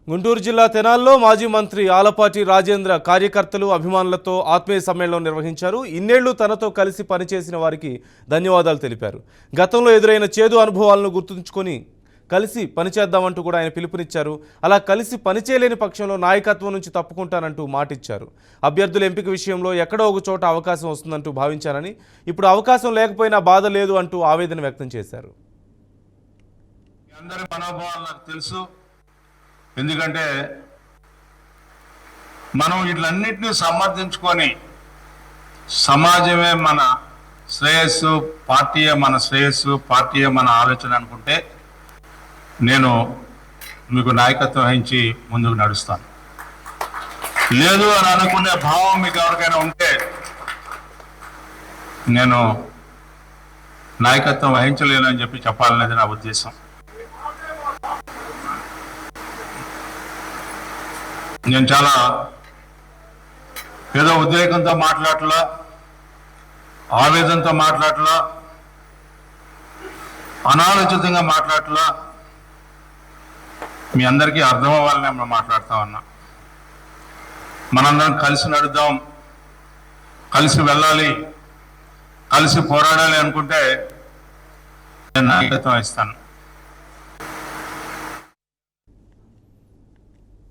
గుంటూరు జిల్లా తెనాల్లో మాజీ మంత్రి ఆలపాటి రాజేంద్ర కార్యకర్తలు అభిమానులతో ఆత్మీయ సమ్మేళనం నిర్వహించారు. ఇన్నేళ్లు తనతో కలిసి పనిచేసిన వారికి ధన్యవాదాలు తెలిపారు. గతంలో ఎదురైన చేదు అనుభవాలను గుర్తుంచుకొని కలిసి పనిచేద్దామంటూ కూడా ఆయన పిలుపునిచ్చారు. అలా కలిసి పనిచేయలేని పక్షంలో నాయకత్వం నుంచి తప్పుకుంటానంటూ మాటిచ్చారు. అభ్యర్థుల ఎంపిక విషయంలో ఎక్కడో ఒక చోట అవకాశం వస్తుందంటూ భావించారని, ఇప్పుడు అవకాశం లేకపోయినా బాధ లేదు అంటూ ఆవేదన వ్యక్తం చేశారు. అందరి మనోభావాలు నాకు తెలుసు. ఎందుకంటే మనం వీటిలన్నింటినీ సమర్థించుకొని సమాజమే మన శ్రేయస్సు, పార్టీయే మన శ్రేయస్సు, పార్టీయే మన ఆలోచన అనుకుంటే నేను మీకు నాయకత్వం వహించి ముందుకు నడుస్తాను. లేదు అని అనుకునే భావం మీకు ఎవరికైనా ఉంటే నేను నాయకత్వం వహించలేను అని చెప్పి చెప్పాలనేది నా ఉద్దేశం. నేను చాలా ఏదో ఉద్రేకంతో మాట్లాడలా, ఆవేదనతో మాట్లాడలా, అనాలోచితంగా మాట్లాడలా, మీ అందరికీ అర్థం అవ్వాలని మనం మాట్లాడుతూ ఉన్నా. మనందరం కలిసి నడుద్దాం, కలిసి వెళ్ళాలి, కలిసి పోరాడాలి అనుకుంటే నేను నాయకత్వం ఇస్తాను.